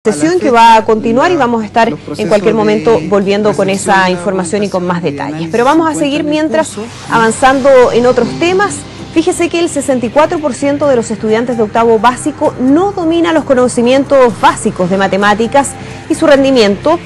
Sesión que va a continuar y vamos a estar en cualquier momento volviendo con esa información y con más detalles. Pero vamos a seguir mientras avanzando en otros temas. Fíjese que el 64% de los estudiantes de octavo básico no domina los conocimientos básicos de matemáticas y su rendimiento,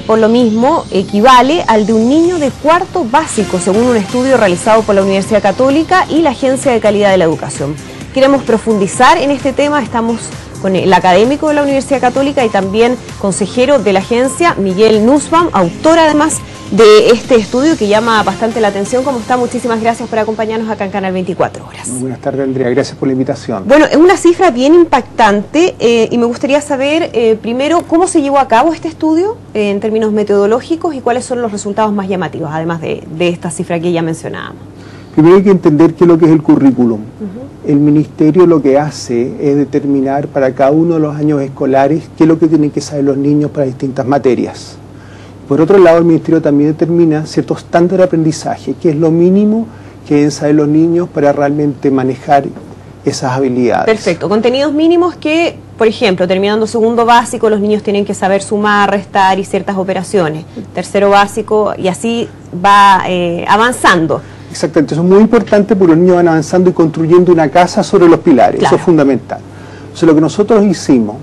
por lo mismo, equivale al de un niño de cuarto básico, según un estudio realizado por la Universidad Católica y la Agencia de Calidad de la Educación. Queremos profundizar en este tema, estamos con el académico de la Universidad Católica y también consejero de la agencia, Miguel Nussbaum, autor además de este estudio que llama bastante la atención. ¿Cómo está? Muchísimas gracias por acompañarnos acá en Canal 24 Horas. Muy buenas tardes, Andrea, gracias por la invitación. Bueno, es una cifra bien impactante y me gustaría saber primero cómo se llevó a cabo este estudio en términos metodológicos y cuáles son los resultados más llamativos, además de esta cifra que ya mencionábamos. Primero hay que entender qué es lo que es el currículum. El ministerio lo que hace es determinar para cada uno de los años escolares qué es lo que tienen que saber los niños para distintas materias. Por otro lado, el ministerio también determina ciertos estándares de aprendizaje, que es lo mínimo que deben saber los niños para realmente manejar esas habilidades. Perfecto. Contenidos mínimos que, por ejemplo, terminando segundo básico, los niños tienen que saber sumar, restar y ciertas operaciones. Tercero básico y así va avanzando. Exactamente, eso es muy importante porque los niños van avanzando y construyendo una casa sobre los pilares, claro. Eso es fundamental. Entonces lo que nosotros hicimos,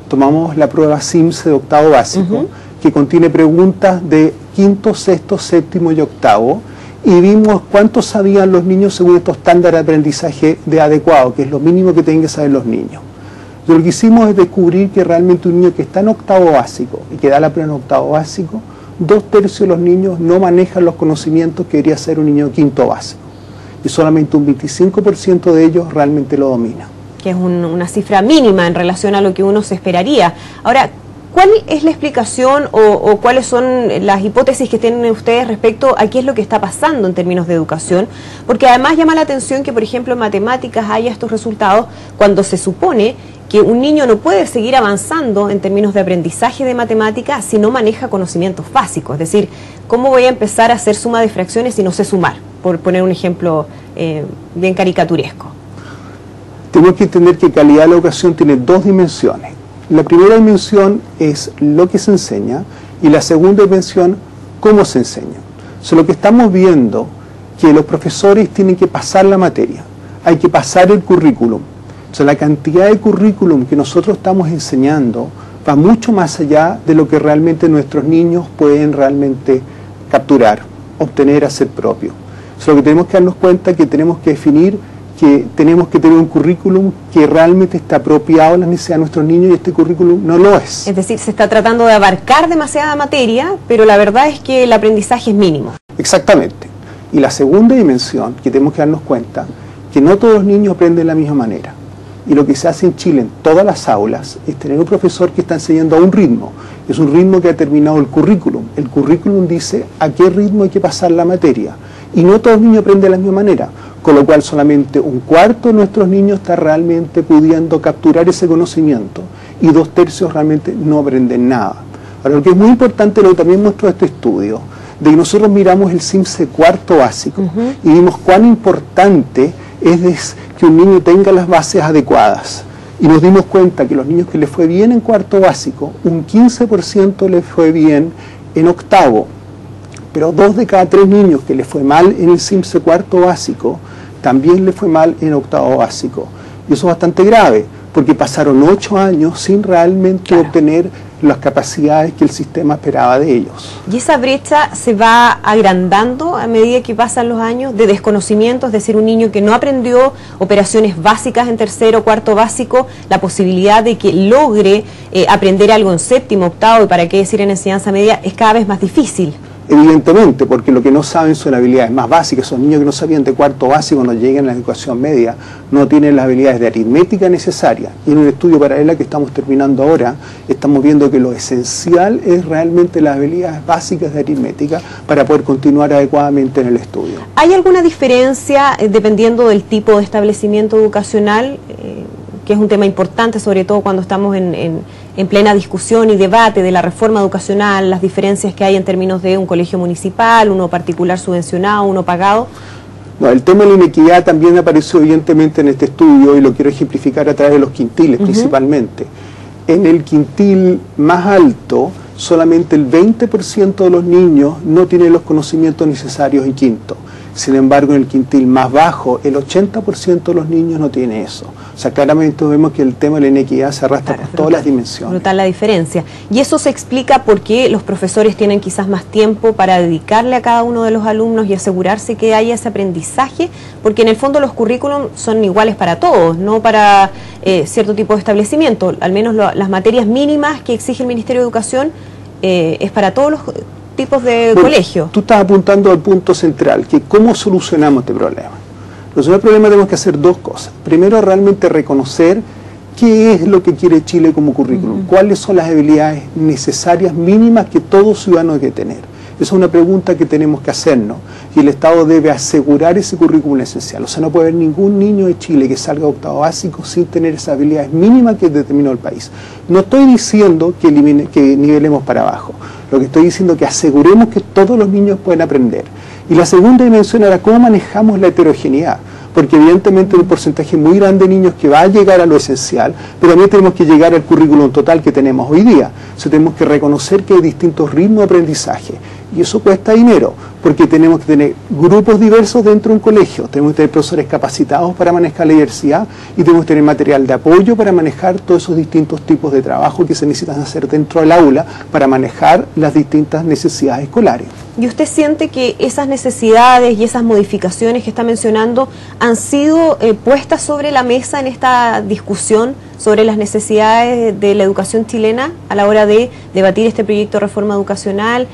tomamos la prueba SIMS de octavo básico, que contiene preguntas de quinto, sexto, séptimo y octavo, y vimos cuánto sabían los niños según estos estándares de aprendizaje adecuado, que es lo mínimo que tienen que saber los niños. Entonces, lo que hicimos es descubrir que realmente un niño que está en octavo básico y que da la prueba en octavo básico, 2/3 de los niños no manejan los conocimientos que debería ser un niño de quinto básico. Y solamente un 25% de ellos realmente lo domina. Que es una cifra mínima en relación a lo que uno se esperaría. Ahora, ¿cuál es la explicación o cuáles son las hipótesis que tienen ustedes respecto a qué es lo que está pasando en términos de educación? Porque además llama la atención que, por ejemplo, en matemáticas haya estos resultados cuando se supone que un niño no puede seguir avanzando en términos de aprendizaje de matemáticas si no maneja conocimientos básicos. Es decir, ¿cómo voy a empezar a hacer suma de fracciones si no sé sumar? Por poner un ejemplo bien caricaturesco. Tenemos que entender que calidad de la educación tiene dos dimensiones. La primera dimensión es lo que se enseña y la segunda dimensión, cómo se enseña. O sea, lo que estamos viendo que los profesores tienen que pasar la materia, hay que pasar el currículum. O sea, la cantidad de currículum que nosotros estamos enseñando va mucho más allá de lo que realmente nuestros niños pueden realmente capturar, obtener, hacer propio. O sea, lo que tenemos que darnos cuenta es que tenemos que definir que tenemos que tener un currículum que realmente está apropiado a las necesidades de nuestros niños y este currículum no lo es. Es decir, se está tratando de abarcar demasiada materia, pero la verdad es que el aprendizaje es mínimo. Exactamente. Y la segunda dimensión que tenemos que darnos cuenta, que no todos los niños aprenden de la misma manera. Y lo que se hace en Chile en todas las aulas es tener un profesor que está enseñando a un ritmo. Es un ritmo que ha determinado el currículum. El currículum dice a qué ritmo hay que pasar la materia. Y no todos los niños aprenden de la misma manera. Con lo cual solamente un cuarto de nuestros niños está realmente pudiendo capturar ese conocimiento. Y 2/3 realmente no aprenden nada. Ahora, lo que es muy importante, lo que también muestra este estudio, de que nosotros miramos el SIMS de cuarto básico y vimos cuán importante es que un niño tenga las bases adecuadas. Y nos dimos cuenta que los niños que les fue bien en cuarto básico, un 15% les fue bien en octavo. Pero 2 de cada 3 niños que les fue mal en el SIMS de cuarto básico, también les fue mal en octavo básico. Y eso es bastante grave, porque pasaron 8 años sin realmente obtener las capacidades que el sistema esperaba de ellos. ¿Y esa brecha se va agrandando a medida que pasan los años de desconocimiento? Es decir, un niño que no aprendió operaciones básicas en tercero o cuarto básico, la posibilidad de que logre aprender algo en séptimo, octavo y para qué decir en enseñanza media es cada vez más difícil. Evidentemente, porque lo que no saben son habilidades más básicas. Son niños que no sabían de cuarto básico cuando lleguen a la educación media, no tienen las habilidades de aritmética necesarias. Y en un estudio paralelo que estamos terminando ahora, estamos viendo que lo esencial es realmente las habilidades básicas de aritmética para poder continuar adecuadamente en el estudio. ¿Hay alguna diferencia dependiendo del tipo de establecimiento educacional? Que es un tema importante, sobre todo cuando estamos en plena discusión y debate de la reforma educacional, las diferencias que hay en términos de un colegio municipal, uno particular subvencionado, uno pagado. No, el tema de la inequidad también apareció evidentemente en este estudio y lo quiero ejemplificar a través de los quintiles principalmente. En el quintil más alto, solamente el 20% de los niños no tienen los conocimientos necesarios en quinto. Sin embargo, en el quintil más bajo, el 80% de los niños no tiene eso. O sea, claramente vemos que el tema de la inequidad se arrastra por todas las dimensiones. Brutal la diferencia. Y eso se explica por qué los profesores tienen quizás más tiempo para dedicarle a cada uno de los alumnos y asegurarse que haya ese aprendizaje, porque en el fondo los currículums son iguales para todos, no para cierto tipo de establecimiento. Al menos las materias mínimas que exige el Ministerio de Educación es para todos los tipos de colegio. Tú estás apuntando al punto central, que cómo solucionamos este problema. Para solucionar el problema tenemos que hacer dos cosas. Primero, realmente reconocer qué es lo que quiere Chile como currículum, cuáles son las habilidades necesarias mínimas que todo ciudadano debe tener. Esa es una pregunta que tenemos que hacernos y el Estado debe asegurar ese currículum esencial. O sea, no puede haber ningún niño de Chile que salga de octavo básico sin tener esas habilidades mínimas que determinó el país. No estoy diciendo que nivelemos para abajo. Lo que estoy diciendo es que aseguremos que todos los niños pueden aprender. Y la segunda dimensión era cómo manejamos la heterogeneidad. Porque evidentemente hay un porcentaje muy grande de niños que va a llegar a lo esencial, pero también tenemos que llegar al currículum total que tenemos hoy día. O sea, tenemos que reconocer que hay distintos ritmos de aprendizaje. Y eso cuesta dinero, porque tenemos que tener grupos diversos dentro de un colegio, tenemos que tener profesores capacitados para manejar la diversidad y tenemos que tener material de apoyo para manejar todos esos distintos tipos de trabajo que se necesitan hacer dentro del aula para manejar las distintas necesidades escolares. ¿Y usted siente que esas necesidades y esas modificaciones que está mencionando han sido puestas sobre la mesa en esta discusión sobre las necesidades de la educación chilena a la hora de debatir este proyecto de reforma educacional?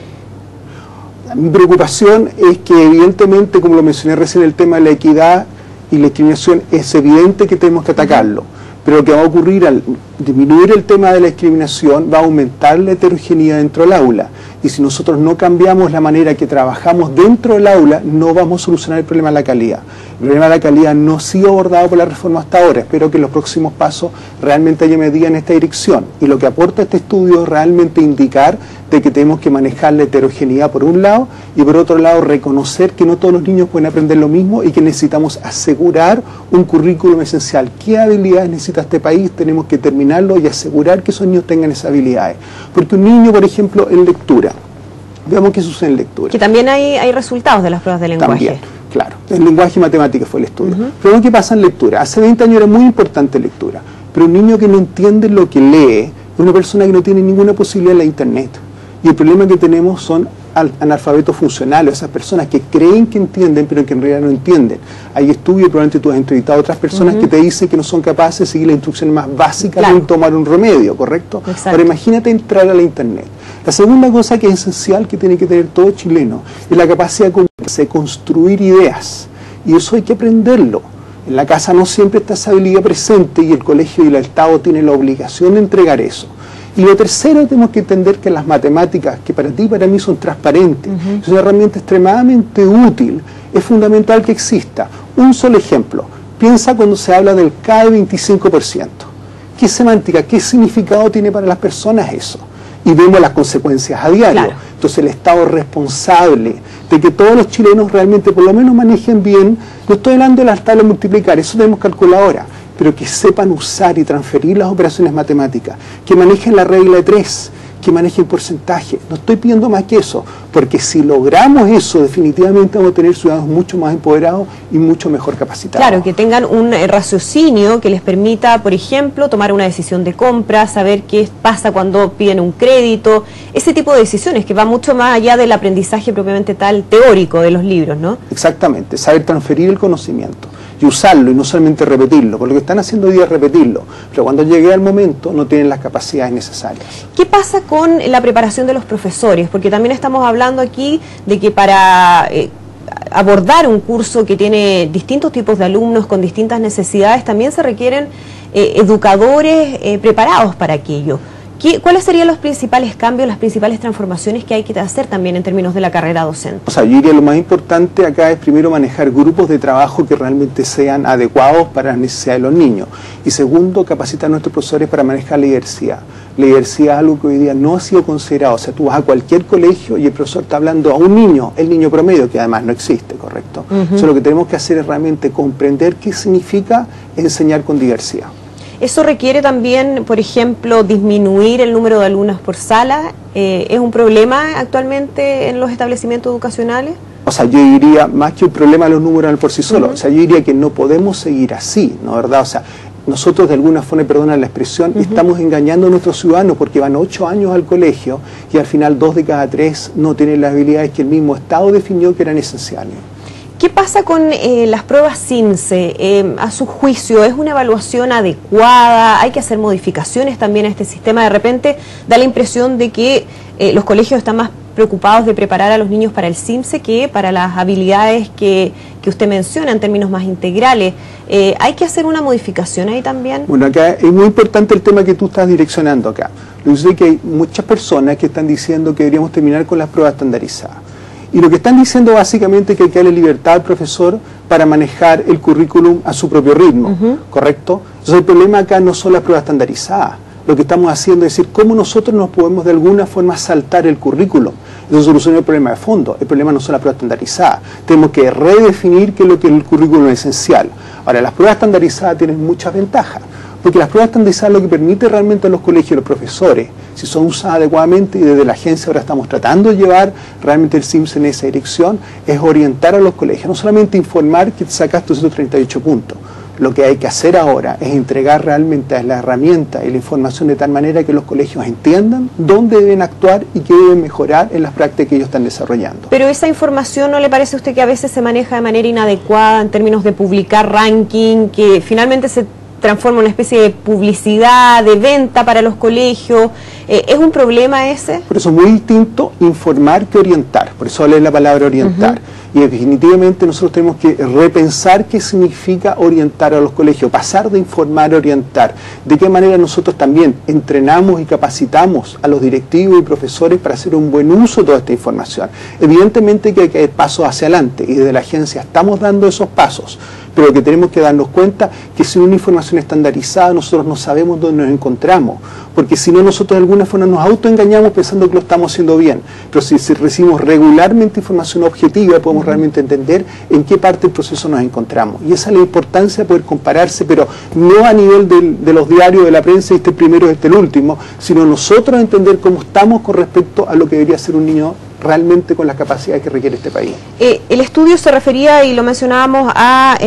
Mi preocupación es que evidentemente, como lo mencioné recién, el tema de la equidad y la discriminación es evidente que tenemos que atacarlo, pero lo que va a ocurrir al disminuir el tema de la discriminación va a aumentar la heterogeneidad dentro del aula. Y si nosotros no cambiamos la manera que trabajamos dentro del aula, no vamos a solucionar el problema de la calidad. El problema de la calidad no ha sido abordado por la reforma hasta ahora. Espero que en los próximos pasos realmente haya medidas en esta dirección. Y lo que aporta este estudio es realmente indicar de que tenemos que manejar la heterogeneidad por un lado y por otro lado reconocer que no todos los niños pueden aprender lo mismo y que necesitamos asegurar un currículum esencial. ¿Qué habilidades necesita este país? Tenemos que terminarlo y asegurar que esos niños tengan esas habilidades. Porque un niño, por ejemplo, en lectura, veamos qué sucede en lectura. Que también hay resultados de las pruebas de lenguaje. También, claro. El lenguaje y matemáticas fue el estudio. Pero ¿qué pasa en lectura? Hace 20 años era muy importante lectura, pero un niño que no entiende lo que lee es una persona que no tiene ninguna posibilidad en la internet. Y el problema que tenemos son analfabetos funcionales, esas personas que creen que entienden, pero que en realidad no entienden. Hay estudios, probablemente tú has entrevistado a otras personas que te dicen que no son capaces de seguir las instrucciones más básicas de tomar un remedio, ¿correcto? Exacto. Ahora imagínate entrar a la internet. La segunda cosa que es esencial que tiene que tener todo chileno es la capacidad de construir ideas. Y eso hay que aprenderlo. En la casa no siempre está esa habilidad presente y el colegio y el Estado tienen la obligación de entregar eso. Y lo tercero, tenemos que entender que las matemáticas, que para ti y para mí son transparentes, es una herramienta extremadamente útil, es fundamental que exista. Un solo ejemplo, piensa cuando se habla del CAE 25%. ¿Qué semántica, qué significado tiene para las personas eso? Y vemos las consecuencias a diario. Claro. Entonces el Estado es responsable de que todos los chilenos realmente por lo menos manejen bien, no estoy hablando de las tablas multiplicar, eso tenemos calculadora, pero que sepan usar y transferir las operaciones matemáticas, que manejen la regla de 3, que manejen porcentaje. No estoy pidiendo más que eso, porque si logramos eso, definitivamente vamos a tener ciudadanos mucho más empoderados y mucho mejor capacitados. Claro, que tengan un raciocinio que les permita, por ejemplo, tomar una decisión de compra, saber qué pasa cuando piden un crédito, ese tipo de decisiones que va mucho más allá del aprendizaje propiamente tal teórico de los libros, ¿no? Exactamente, saber transferir el conocimiento y usarlo y no solamente repetirlo, porque lo que están haciendo hoy día es repetirlo, pero cuando llegue al momento no tienen las capacidades necesarias. ¿Qué pasa con la preparación de los profesores? Porque también estamos hablando aquí de que para abordar un curso que tiene distintos tipos de alumnos con distintas necesidades, también se requieren educadores preparados para aquello. ¿Cuáles serían los principales cambios, las principales transformaciones que hay que hacer también en términos de la carrera docente? O sea, yo diría lo más importante acá es primero manejar grupos de trabajo que realmente sean adecuados para las necesidades de los niños. Y segundo, capacitar a nuestros profesores para manejar la diversidad. La diversidad es algo que hoy día no ha sido considerado. O sea, tú vas a cualquier colegio y el profesor está hablando a un niño, el niño promedio, que además no existe, ¿correcto? Entonces lo que tenemos que hacer es realmente comprender qué significa enseñar con diversidad. ¿Eso requiere también, por ejemplo, disminuir el número de alumnos por sala? ¿Es un problema actualmente en los establecimientos educacionales? O sea, yo diría, más que un problema de los números por sí solos, o sea, yo diría que no podemos seguir así, ¿no? ¿Verdad? O sea, nosotros de alguna forma, perdonan la expresión, estamos engañando a nuestros ciudadanos porque van 8 años al colegio y al final 2 de cada 3 no tienen las habilidades que el mismo Estado definió que eran esenciales. ¿Qué pasa con las pruebas CIMSE? A su juicio, ¿es una evaluación adecuada? ¿Hay que hacer modificaciones también a este sistema? De repente da la impresión de que los colegios están más preocupados de preparar a los niños para el CIMSE que para las habilidades que usted menciona en términos más integrales. ¿Hay que hacer una modificación ahí también? Bueno, acá es muy importante el tema que tú estás direccionando acá. Yo sé que hay muchas personas que están diciendo que deberíamos terminar con las pruebas estandarizadas. Y lo que están diciendo básicamente es que hay que darle libertad al profesor para manejar el currículum a su propio ritmo, ¿correcto? Entonces el problema acá no son las pruebas estandarizadas. Lo que estamos haciendo es decir cómo nosotros nos podemos de alguna forma saltar el currículum. Eso soluciona el problema de fondo. El problema no son las pruebas estandarizadas. Tenemos que redefinir qué es lo que es el currículum esencial. Ahora, las pruebas estandarizadas tienen muchas ventajas. Porque las pruebas estandarizadas lo que permite realmente a los colegios y los profesores, si son usadas adecuadamente, y desde la agencia ahora estamos tratando de llevar realmente el CIMSE en esa dirección, es orientar a los colegios, no solamente informar que sacaste 238 puntos. Lo que hay que hacer ahora es entregar realmente la herramienta y la información de tal manera que los colegios entiendan dónde deben actuar y qué deben mejorar en las prácticas que ellos están desarrollando. Pero esa información, ¿no le parece a usted que a veces se maneja de manera inadecuada en términos de publicar ranking, que finalmente se transforma en una especie de publicidad, de venta para los colegios? ¿Es un problema ese? Por eso es muy distinto informar que orientar, por eso hablé la palabra orientar. Y definitivamente nosotros tenemos que repensar qué significa orientar a los colegios, pasar de informar a orientar. De qué manera nosotros también entrenamos y capacitamos a los directivos y profesores para hacer un buen uso de toda esta información. Evidentemente que hay que dar pasos hacia adelante y desde la agencia estamos dando esos pasos, pero que tenemos que darnos cuenta que sin una información estandarizada nosotros no sabemos dónde nos encontramos, porque si no nosotros de alguna forma nos autoengañamos pensando que lo estamos haciendo bien, pero si recibimos regularmente información objetiva podemos realmente entender en qué parte del proceso nos encontramos, y esa es la importancia de poder compararse, pero no a nivel de los diarios, de la prensa, este primero, el último, sino nosotros entender cómo estamos con respecto a lo que debería ser un niño realmente con las capacidades que requiere este país. El estudio se refería, y lo mencionábamos, a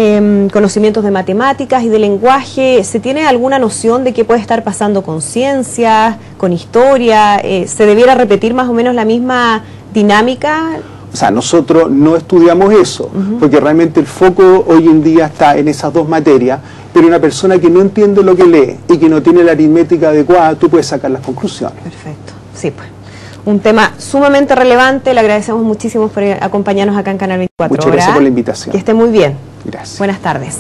conocimientos de matemáticas y de lenguaje. ¿Se tiene alguna noción de qué puede estar pasando con ciencias, con historia? ¿Se debiera repetir más o menos la misma dinámica? O sea, nosotros no estudiamos eso, porque realmente el foco hoy en día está en esas dos materias, pero una persona que no entiende lo que lee y que no tiene la aritmética adecuada, tú puedes sacar las conclusiones. Perfecto, sí pues. Un tema sumamente relevante, le agradecemos muchísimo por acompañarnos acá en Canal 24 Muchas gracias por la invitación. Que esté muy bien. Gracias. Buenas tardes.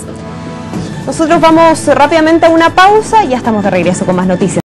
Nosotros vamos rápidamente a una pausa y ya estamos de regreso con más noticias.